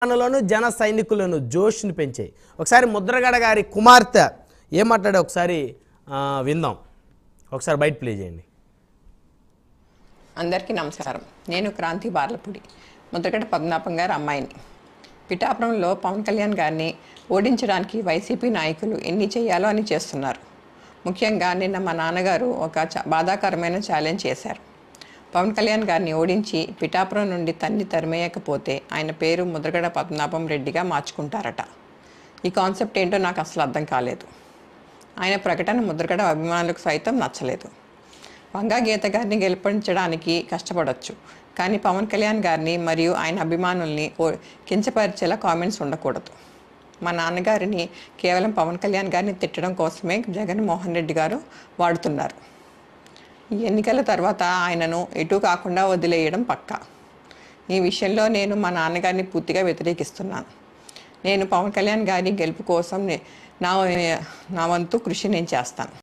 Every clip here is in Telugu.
అభిమానులను జన సైనికులను జోష్ని పెంచాయి. ఒకసారి ముద్రగడ గారి కుమార్తె ఏం మాట్లాడే ఒకసారి విందాం. ఒకసారి బయట ప్లే చేయండి. అందరికీ నమస్కారం. నేను క్రాంతి బార్లపూడి, ముద్రగడ పద్మనాభం గారి అమ్మాయిని. పిఠాపురంలో పవన్ కళ్యాణ్ గారిని ఓడించడానికి వైసీపీ నాయకులు ఎన్ని చేయాలో అని చేస్తున్నారు. ముఖ్యంగా నిన్న మా నాన్నగారు ఒక బాధాకరమైన ఛాలెంజ్ చేశారు. పవన్ కళ్యాణ్ గారిని ఓడించి పిఠాపురం నుండి తరిమేయకపోతే ఆయన పేరు ముద్రగడ పద్మనాభం రెడ్డిగా మార్చుకుంటారట. ఈ కాన్సెప్ట్ ఏంటో నాకు అసలు అర్థం కాలేదు. ఆయన ప్రకటన ముద్రగడ అభిమానులకు సైతం నచ్చలేదు. వంగా గీత గారిని గెలిపించడానికి కష్టపడవచ్చు, కానీ పవన్ కళ్యాణ్ గారిని మరియు ఆయన అభిమానుల్ని కించపరిచేలా కామెంట్స్ ఉండకూడదు. మా నాన్నగారిని కేవలం పవన్ కళ్యాణ్ గారిని తిట్టడం కోసమే జగన్మోహన్ రెడ్డి గారు వాడుతున్నారు. ఈ ఎన్నికల తర్వాత ఆయనను ఎటు కాకుండా వదిలేయడం పక్కా. ఈ విషయంలో నేను మా నాన్నగారిని పూర్తిగా వ్యతిరేకిస్తున్నాను. నేను పవన్ కళ్యాణ్ గారి గెలుపు కోసం నా వంతు కృషి నేను చేస్తాను.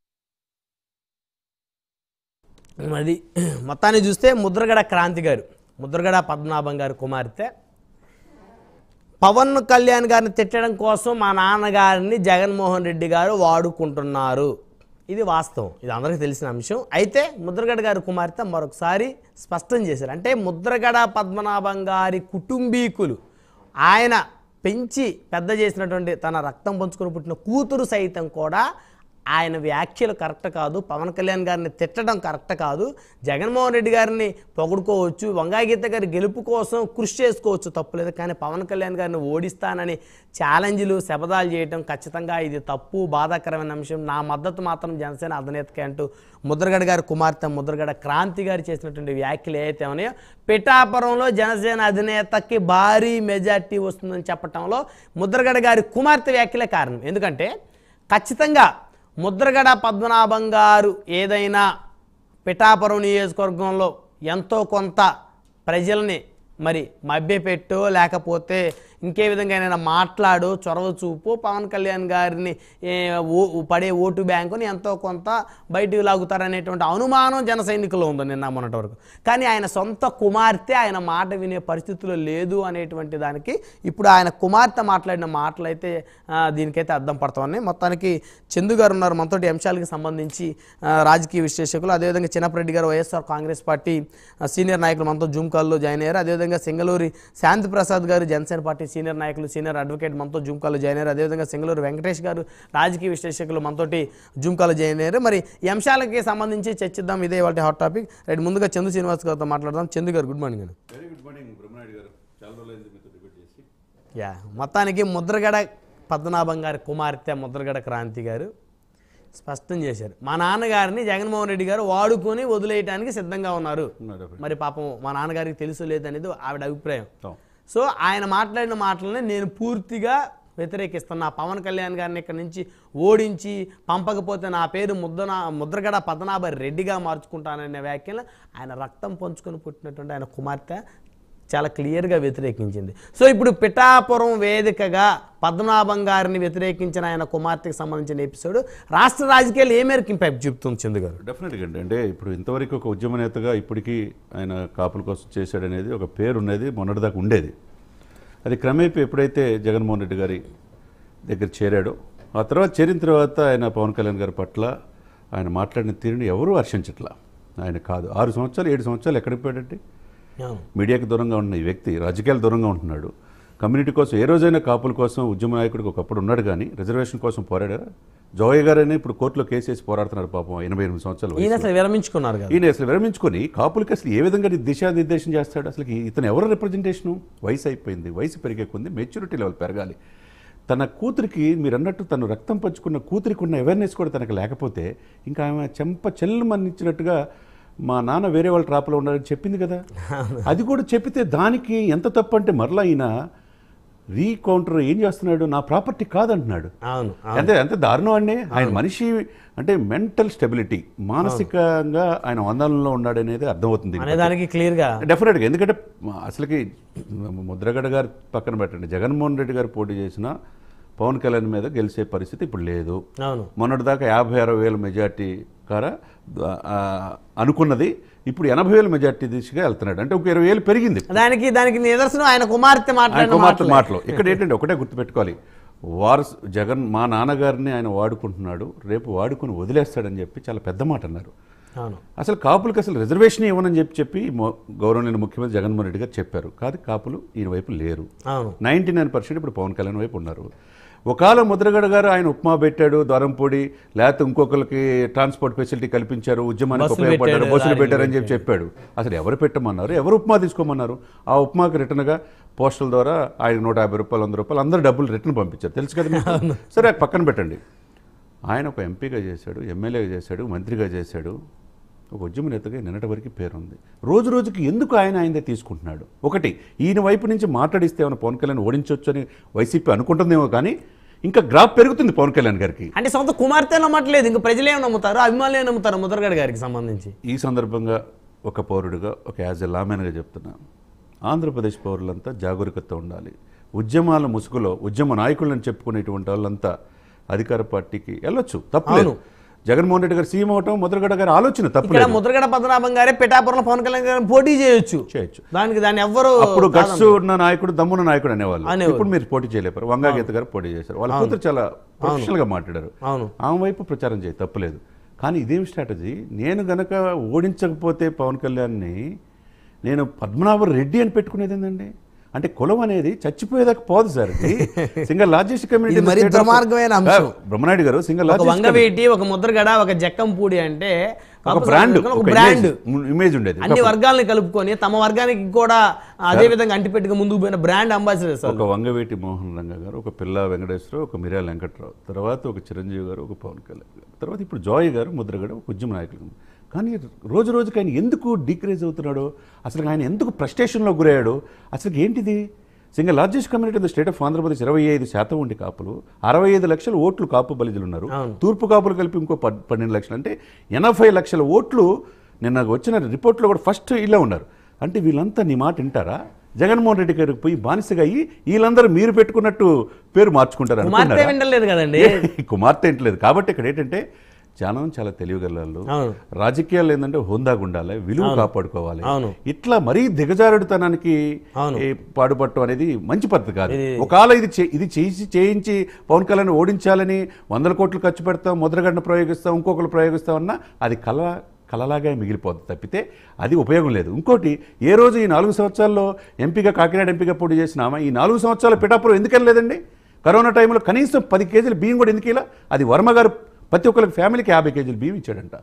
అది మొత్తాన్ని చూస్తే ముద్రగడ క్రాంతి గారు, ముద్రగడ పద్మనాభం గారి కుమార్తె, పవన్ కళ్యాణ్ గారిని తిట్టడం కోసం మా నాన్నగారిని జగన్మోహన్ రెడ్డి గారు వాడుకుంటున్నారు. ఇది వాస్తవం, ఇది అందరికీ తెలిసిన అంశం. అయితే ముద్రగడ గారి కుమార్తె మరొకసారి స్పష్టం చేశారు. అంటే ముద్రగడ పద్మనాభం గారి కుటుంబీకులు, ఆయన పెంచి పెద్ద చేసినటువంటి తన రక్తం పంచుకొని పుట్టిన కూతురు సైతం కూడా ఆయన వ్యాఖ్యలు కరెక్ట్ కాదు, పవన్ కళ్యాణ్ గారిని తిట్టడం కరెక్ట్ కాదు, జగన్మోహన్ రెడ్డి గారిని పొగుడుకోవచ్చు, వంగాగీత గారి గెలుపు కోసం కృషి చేసుకోవచ్చు, తప్పులేదు, కానీ పవన్ కళ్యాణ్ గారిని ఓడిస్తానని ఛాలెంజ్లు శపథాలు చేయడం ఖచ్చితంగా ఇది తప్పు, బాధాకరమైన అంశం. నా మద్దతు మాత్రం జనసేన అధినేతకే అంటూ ముద్రగడ గారి కుమార్తె ముద్రగడ క్రాంతి గారు చేసినటువంటి వ్యాఖ్యలు ఏవైతే ఉన్నాయో, పిఠాపురంలో జనసేన అధినేతకి భారీ మెజార్టీ వస్తుందని చెప్పడంలో ముద్రగడ గారి కుమార్తె వ్యాఖ్యలే కారణం. ఎందుకంటే ఖచ్చితంగా ముద్రగడ పద్మనాభం గారు ఏదైనా పిఠాపురం నియోజకవర్గంలో ఎంతో కొంత ప్రజల్ని మరి మభ్యపెట్టో లేకపోతే ఇంకే విధంగా మాట్లాడో చొరవ చూపు పవన్ కళ్యాణ్ గారిని పడే ఓటు బ్యాంకుని ఎంతో కొంత బయటికి లాగుతారనేటువంటి అనుమానం జన సైనికుల్లో ఉంది నిన్న మొన్నటి వరకు. కానీ ఆయన సొంత కుమార్తె ఆయన మాట వినే పరిస్థితిలో లేదు అనేటువంటి దానికి ఇప్పుడు ఆయన కుమార్తె మాట్లాడిన మాటలు అయితే దీనికైతే అర్థం పడుతున్నాయి. మొత్తానికి చందు గారు ఉన్నారు మనతోటి అంశాలకు సంబంధించి, రాజకీయ విశ్లేషకులు, అదేవిధంగా చిన్నపరెడ్డి గారు వైఎస్ఆర్ కాంగ్రెస్ పార్టీ సీనియర్ నాయకులు మనతో జూమ్ కాల్లో జాయిన్ అయ్యారు. అదేవిధంగా సింగళూరి శాంతి ప్రసాద్ గారు జనసేన పార్టీ సీనియర్ నాయకులు, సీనియర్ అడ్వకేట్ మనతో జూమ్ కాల్లో జాయిన్ అయ్యారు. అదేవిధంగా సింగళూరు వెంకటేష్ గారు రాజకీయ విశ్లేషకులు మనతోటి జూమ్ కాల్లో జాయిన్ అయ్యారు. మరి ఈ అంశాలకి సంబంధించి చర్చిద్దాం, ఇదే వాళ్ళ హాట్ టాపిక్. రైట్, ముందుగా చందు శ్రీనివాస్ గారితో మాట్లాడదాం. చందు గారు good morning. Very good morning Brahmanaidu గారు, చాలా రోజులైంది మీతో డిబేట్ చేసి. యా, మొత్తానికి ముద్రగడ పద్మనాభం గారి కుమార్తె ముద్రగడ క్రాంతి గారు స్పష్టం చేశారు, మా నాన్నగారిని జగన్మోహన్ రెడ్డి గారు వాడుకొని వదిలేయడానికి సిద్ధంగా ఉన్నారు. మరి పాపం మా నాన్నగారికి తెలుసు లేదనేది ఆవిడ అభిప్రాయం. సో ఆయన మాట్లాడిన మాటలని నేను పూర్తిగా వ్యతిరేకిస్తున్నా. పవన్ కళ్యాణ్ గారిని ఇక్కడ నుంచి ఓడించి పంపకపోతే నా పేరు ముద్రగడ పద్మనాభ రెడ్డిగా మార్చుకుంటాననే వ్యాఖ్యలు ఆయన రక్తం పంచుకొని పుట్టినటువంటి ఆయన కుమార్తె చాలా క్లియర్గా వ్యతిరేకించింది. సో ఇప్పుడు పిఠాపురం వేదికగా పద్మనాభం గారిని వ్యతిరేకించిన ఆయన కుమార్తెకి సంబంధించిన ఎపిసోడ్ రాష్ట్ర రాజకీయాలు ఏ మేరకు ఇంపాక్ట్ చూపుతుంది చందు గారు? డెఫినెట్గా అండి. అంటే ఇప్పుడు ఇంతవరకు ఒక ఉద్యమ నేతగా ఇప్పటికీ ఆయన కాపుల కోసం చేశాడనేది ఒక పేరు ఉన్నది, మొన్నటిదాకా ఉండేది. అది క్రమేపీ ఎప్పుడైతే జగన్మోహన్ రెడ్డి గారి దగ్గర చేరాడో, ఆ తర్వాత చేరిన తర్వాత ఆయన పవన్ కళ్యాణ్ గారి పట్ల ఆయన మాట్లాడిన తీరుని ఎవరూ హర్షించట్లా. ఆయన కాదు 6 సంవత్సరాలు 7 సంవత్సరాలు ఎక్కడికి పోయాడంటే, మీడియాకి దూరంగా ఉన్న ఈ వ్యక్తి రాజకీయాలు దూరంగా ఉంటున్నాడు. కమ్యూనిటీ కోసం ఏ రోజైనా కాపుల కోసం ఉద్యమ నాయకుడికి ఒకప్పుడు ఉన్నాడు, కానీ రిజర్వేషన్ కోసం పోరాడా. జోయ్ గారని ఇప్పుడు కోర్టులో కేసు వేసి పోరాడుతున్నారు పాపం, 88 సంవత్సరాలు. ఈయన అసలు విరమించుకొని కాపులకి అసలు ఏ విధంగా దిశానిర్దేశం చేస్తాడు? అసలు ఇతను ఎవరు రిప్రజెంటేషను? వయసు అయిపోయింది, వయసు పెరిగే కొంది మెచ్యూరిటీ లెవెల్ పెరగాలి. తన కూతురికి మీరు అన్నట్టు తను రక్తం పంచుకున్న కూతురికి ఉన్న అవేర్నెస్ కూడా తనకు లేకపోతే ఇంకా ఆమె చెల్లు మన్నించినట్టుగా మా నాన్న వేరే వాళ్ళ ట్రాప్లో ఉన్నారని చెప్పింది కదా. అది కూడా చెప్పితే దానికి ఎంత తప్పు అంటే మరలా ఈయన రీకౌంటర్ ఏం చేస్తున్నాడు, నా ప్రాపర్టీ కాదంటున్నాడు. అంతే దారుణం అండి. ఆయన మనిషి అంటే మెంటల్ స్టెబిలిటీ, మానసికంగా ఆయన ఆందోళనలో ఉన్నాడనేది అర్థమవుతుంది క్లియర్గా, డెఫినెట్గా. ఎందుకంటే అసలుకి ముద్రగడ గారు పక్కన పెట్టండి, జగన్మోహన్ రెడ్డి గారు పోటీ చేసిన పవన్ కళ్యాణ్ మీద గెలిచే పరిస్థితి ఇప్పుడు లేదు. మొన్నటిదాకా 50-60 వేల మెజార్టీ కారా అనుకున్నది ఇప్పుడు 80,000 మెజార్టీ దిశగా వెళ్తున్నాడు. అంటే ఒక 20,000 పెరిగింది. దానికి నిదర్శనం ఆయన కుమార్తె మాటలు. ఇక్కడ ఏంటంటే ఒకటే గుర్తుపెట్టుకోవాలి, జగన్ మా నాన్నగారిని ఆయన వాడుకుంటున్నాడు, రేపు వాడుకుని వదిలేస్తాడని చెప్పి చాలా పెద్ద మాట అన్నారు. అసలు కాపులకు అసలు రిజర్వేషన్ ఇవ్వనని చెప్పి గౌరవనీయ ముఖ్యమంత్రి జగన్మోహన్ రెడ్డి గారు చెప్పారు. కాదు, కాపులు ఈయన వైపు లేరు. 99% ఇప్పుడు పవన్ కళ్యాణ్ వైపు ఉన్నారు. ఒకవేళ ముద్రగడ గారు ఆయన ఉప్మా పెట్టాడు, దొరంపొడి, లేకపోతే ఇంకొకరికి ట్రాన్స్పోర్ట్ ఫెసిలిటీ కల్పించారు, ఉద్యమానికి ఉపయోగపడ్డారు, బస్సులు పెట్టారని చెప్పాడు. అసలు ఎవరు పెట్టమన్నారు, ఎవరు ఉప్మా తీసుకోమన్నారు? ఆ ఉప్మాకి రిటర్న్గా పోస్టల్ ద్వారా ఆయన 150 రూపాయలు, 100 రూపాయలు అందరూ డబ్బులు రిటర్న్ పంపించారు. తెలుసు కదా. సరే, పక్కన పెట్టండి. ఆయన ఒక ఎంపీగా చేశాడు, ఎమ్మెల్యేగా చేశాడు, మంత్రిగా చేశాడు, ఒక ఉద్యమ నేతగా నిన్నటి వరకు పేరుంది. రోజు రోజుకి ఎందుకు ఆయనదే తీసుకుంటున్నాడు? ఒకటి, ఈయన వైపు నుంచి మాట్లాడిస్తే ఏమైనా పవన్ కళ్యాణ్ ఓడించవచ్చు అని వైసీపీ అనుకుంటుందేమో, కానీ ఇంకా గ్రాఫ్ పెరుగుతుంది పవన్ కళ్యాణ్ గారికి. అంటే సొంత కుమార్తె నమ్మట్లేదు, ఇంకా ప్రజలు ఏమి నమ్ముతారు, అభిమానులు ఏమి నమ్ముతారు ముద్రగడ గారికి సంబంధించి? ఈ సందర్భంగా ఒక పౌరుడిగా, ఒక యాజ్ ఎ లామెన్గా చెప్తున్నాను, ఆంధ్రప్రదేశ్ పౌరులంతా జాగరూకత ఉండాలి. ఉద్యమాల ముసుగులో ఉద్యమ నాయకులను చెప్పుకునేటువంటి వాళ్ళంతా అధికార పార్టీకి వెళ్ళొచ్చు, తప్పలేదు. జగన్మోహన్ రెడ్డి గారు సీఎం అవటం ముద్రగడ గారి ఆలోచన తప్పలేదు. ముద్రగడ పద్మనాభం గారే పిఠాపురంలో పవన్ కళ్యాణ్ గారిని పోటీ చేయొచ్చు. దాన్ని ఎవ్వరు అప్పుడు గట్స్ ఉన్న నాయకుడు, దమ్మున్న నాయకుడు అనేవాళ్ళు. ఇప్పుడు మీరు పోటీ చేయలేపారు. వంగాగీత గారు పోటీ చేశారు. వాళ్ళ కూతురు చాలా ప్రొఫెషనల్ గా మాట్లాడారు. ఆమె వైపు ప్రచారం చేయి, తప్పలేదు. కానీ ఇదేం స్ట్రాటజీ? నేను గనక ఓడించకపోతే పవన్ కళ్యాణ్ని నేను పద్మనాభ రెడ్డి అని పెట్టుకునేది ఏంటండి? అంటే కులం అనేది చచ్చిపోయేదాకా పోదు sir. Single largest community. Brahmanaidu గారు సింగల్ వంగవేటి, ఒక ముద్రగడ, ఒక జక్కంపూడి అంటే ఒక బ్రాండ్ ఇమేజ్ ఉండేది. అన్ని వర్గాలను కలుపుకొని తమ వర్గానికి కూడా అదే విధంగా అంటిపెట్టుగా ముందుకు పోయిన బ్రాండ్ అంబాసిడర్ సార్. ఒక వంగవేటి మోహన్ రంగ గారు, ఒక పిల్లా వెంకటేశ్వరరావు, ఒక మిర్యాల వెంకట్రావు, తర్వాత ఒక చిరంజీవి గారు, ఒక పవన్ కళ్యాణ్ గారు, తర్వాత ఇప్పుడు జాయ్ గారు, ముద్రగడ, ఒక ఉద్యమ నాయకులు. కానీ రోజు రోజుకి ఆయన ఎందుకు డిక్రీజ్ అవుతున్నాడో, అసలు ఆయన ఎందుకు ఫ్రస్ట్రేషన్లో గురయ్యాడో, అసలు ఏంటిది? Single largest community in the state of Andhra Pradesh 25% ఉండి కాపులు, 65 లక్షల ఓట్లు కాపు బలిజలు ఉన్నారు. తూర్పు కాపులు కలిపి ఇంకో 12 లక్షలు, అంటే 80 లక్షల ఓట్లు నిన్న వచ్చిన రిపోర్ట్లో కూడా ఫస్ట్ ఇలా ఉన్నారు. అంటే వీళ్ళంతా నీ మాట వింటారా? జగన్మోహన్ రెడ్డి గారికి పోయి బానిసగా అయ్యి వీళ్ళందరూ మీరు పెట్టుకున్నట్టు పేరు మార్చుకుంటారు అనుకుంటున్నారు. కుమార్తె వింటలేదు. కాబట్టి ఇక్కడ ఏంటంటే చాలా తెలియగలరు. రాజకీయాలు ఏంటంటే హోందాగా ఉండాలి, విలువ కాపాడుకోవాలి. ఇట్లా మరీ దిగజారుడుతనానికి పాడుపడటం అనేది మంచి పద్ధతి కాదు. ఒకవేళ ఇది చేయించి పవన్ కళ్యాణ్ ఓడించాలని 100 కోట్లు ఖర్చు పెడతాం, ముద్రగడను ప్రయోగిస్తాం, ఇంకొకరు ప్రయోగిస్తామన్నా అది కలలాగా మిగిలిపోద్ది తప్పితే అది ఉపయోగం లేదు. ఇంకోటి, ఏ రోజు ఈ 4 సంవత్సరాల్లో ఎంపీగా, కాకినాడ ఎంపీగా పోటీ చేసినామా, ఈ 4 సంవత్సరాల పిఠాపురం ఎందుకు వెళ్ళలేదండి? కరోనా టైంలో కనీసం 10 కేజీల బియ్యం కూడా ఎందుకు ఇలా? అది వర్మ గారు ప్రతి ఒక్కరికి ఫ్యామిలీకి 50 కేజీలు బియ్యం ఇచ్చాడంట.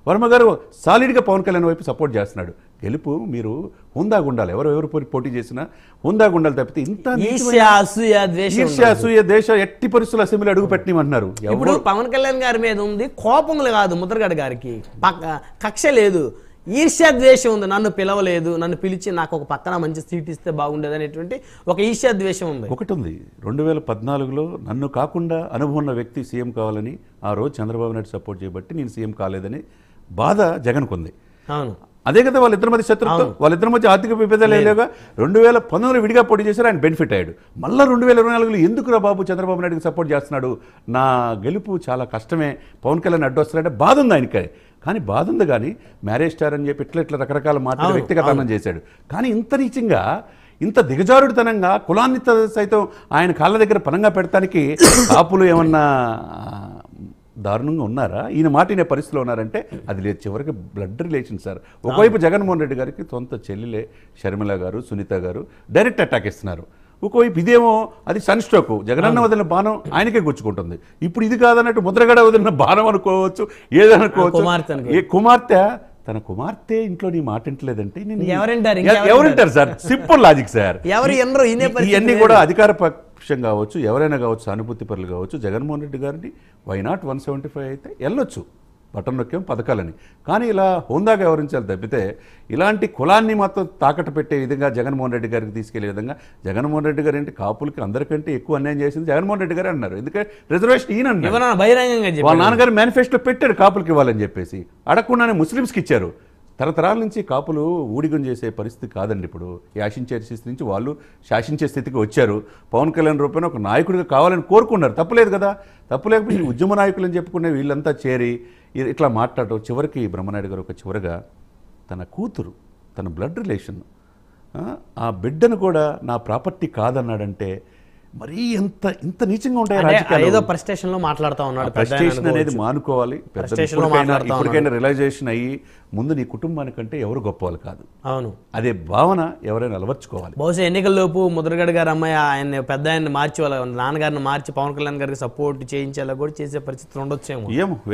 వర్మ గారు సాలిడ్గా పవన్ కళ్యాణ్ వైపు సపోర్ట్ చేస్తున్నాడు. గెలుపు మీరు హుందాగా ఉండాలి, ఎవరెవరు పోటీ చేసినా హుందాగా ఉండాలి తప్పితే ఇంత అసూయ దేశ ఎట్టి పరిస్థితులు అసెంబ్లీ అడుగు పెట్టినమంటున్నారు. ఇప్పుడు పవన్ కళ్యాణ్ గారి మీద ఉంది కోపములు కాదు, ముద్రగడ గారికి కక్ష లేదు, ఈర్ష్యాద్వేషం ఉంది. నన్ను పిలవలేదు, నన్ను పిలిచి నాకు ఒక పక్కన మంచి సీట్ ఇస్తే బాగుండేది అనేటువంటి ఒక ఈర్ష్యాద్వేషం ఉంది. ఒకటి ఉంది, 2014లో నన్ను కాకుండా అనుభవం ఉన్న వ్యక్తి సీఎం కావాలని ఆ రోజు చంద్రబాబు నాయుడు సపోర్ట్ చేయబట్టి నేను సీఎం కాలేదని బాధ జగన్కు ఉంది. అదే కదా వాళ్ళిద్దరి మధ్య శత్రుత్వం, వాళ్ళిద్దరి మధ్య ఆర్థిక విభేదాలు లేవుగా. 2019లో విడిగా పోటీ చేశారు, ఆయన బెనిఫిట్ అయ్యాడు. మళ్ళీ 2024లో ఎందుకురా బాబు చంద్రబాబు నాయుడుకి సపోర్ట్ చేస్తున్నాడు, నా గెలుపు చాలా కష్టమే, పవన్ కళ్యాణ్ అడ్డు వస్తున్నాడంటే బాధ ఉంది ఆయనకి. కానీ బాధ ఉంది, కానీ మ్యారేజ్ స్టార్ అని చెప్పి ఇట్లా రకరకాల మాటలు వ్యక్తిగతనం చేశాడు. కానీ ఇంత నీచంగా, ఇంత దిగజారుడుతనంగా కులాన్ని సైతం ఆయన కాళ్ళ దగ్గర పనంగా పెడతానికి కాపులు ఏమన్నా దారుణంగా ఉన్నారా? ఈయన మాట వినే పరిస్థితిలో ఉన్నారంటే అది లేదు. చివరికి బ్లడ్ రిలేషన్ సార్. ఒకవైపు జగన్మోహన్ రెడ్డి గారికి సొంత చెల్లెలే షర్మిల గారు, సునీత గారు డైరెక్ట్ అటాక్ ఇస్తున్నారు. ఒకవైపు ఇదేమో అది సన్ స్ట్రోక్, జగనన్న వదిలిన బాణం ఆయనకే గుచ్చుకుంటుంది. ఇప్పుడు ఇది కాదన్నట్టు ముద్రగడ వదిలిన బాణం అనుకోవచ్చు, ఏదనుకోవచ్చు. ఏ కుమార్తె తన కుమార్తె ఇంట్లో నీ మాట వింటలేదంటే ఎవరింటారు సార్? Simple logic sir. ఇవన్నీ కూడా అధికార పక్షం కావచ్చు, ఎవరైనా కావచ్చు, సానుభూతి పరులు కావచ్చు. జగన్మోహన్ రెడ్డి గారిని వై నాట్ 175 అయితే వెళ్ళొచ్చు, బటన్ నొక్కేం పథకాలని. కానీ ఇలా హోందాగా వ్యవహరించాలి తప్పితే ఇలాంటి కులాన్ని మాత్రం తాకట్టు పెట్టే విధంగా జగన్మోహన్ రెడ్డి గారికి తీసుకెళ్లే విధంగా. జగన్మోహన్ రెడ్డి గారు ఏంటి కాపులకి అందరికంటే ఎక్కువ అన్యాయం చేసింది జగన్మోహన్ రెడ్డి గారు అన్నారు. ఎందుకంటే రిజర్వేషన్ ఈయన వాళ్ళ నాన్నగారు మేనిఫెస్టో పెట్టారు కాపులకి ఇవ్వాలని చెప్పేసి, అడగకుండానే ముస్లిమ్స్కి ఇచ్చారు. తరతరాల నుంచి కాపులు ఊడిగం చేసే పరిస్థితి కాదండి. ఇప్పుడు యాశించే స్థితి నుంచి వాళ్ళు శాసించే స్థితికి వచ్చారు. పవన్ కళ్యాణ్ రూపాయన ఒక నాయకుడిగా కావాలని కోరుకున్నారు, తప్పులేదు కదా. తప్పు లేకపోతే ఉద్యమ నాయకులు అని చెప్పుకునే వీళ్ళంతా చేరి ఇట్లా మాట్లాడటం. చివరికి బ్రహ్మనాయుడు గారు ఒక చివరగా తన కూతురు, తన బ్లడ్ రిలేషన్, ఆ బిడ్డను కూడా నా ప్రాపర్టీ కాదన్నాడంటే మరీ ఇంత నీచంగా ఉంటాయి రాజకీయాలు. ఏదో ప్రెస్టేషన్ లో మాట్లాడుతూ ఉన్నాడు. ప్రెస్టేషన్ అనేది మానుకోవాలి. ఇప్పటికైనా రియలైజేషన్ అయ్యి ముందు నీ కుటుంబానికంటే ఎవరు గొప్పవాళ్ళు కాదు. అవును, అదే భావన ఎవరైనా అలవర్చుకోవాలి. బహుశా ఎన్నికల్లోపు ముద్రగడ గారు అమ్మాయి పెద్ద ఆయన్ని మార్చి వాళ్ళ నాన్నగారిని మార్చి పవన్ కళ్యాణ్ గారికి సపోర్ట్ చేయించేలా కూడా చేసే పరిస్థితులు ఉండొచ్చేమో. ఏమో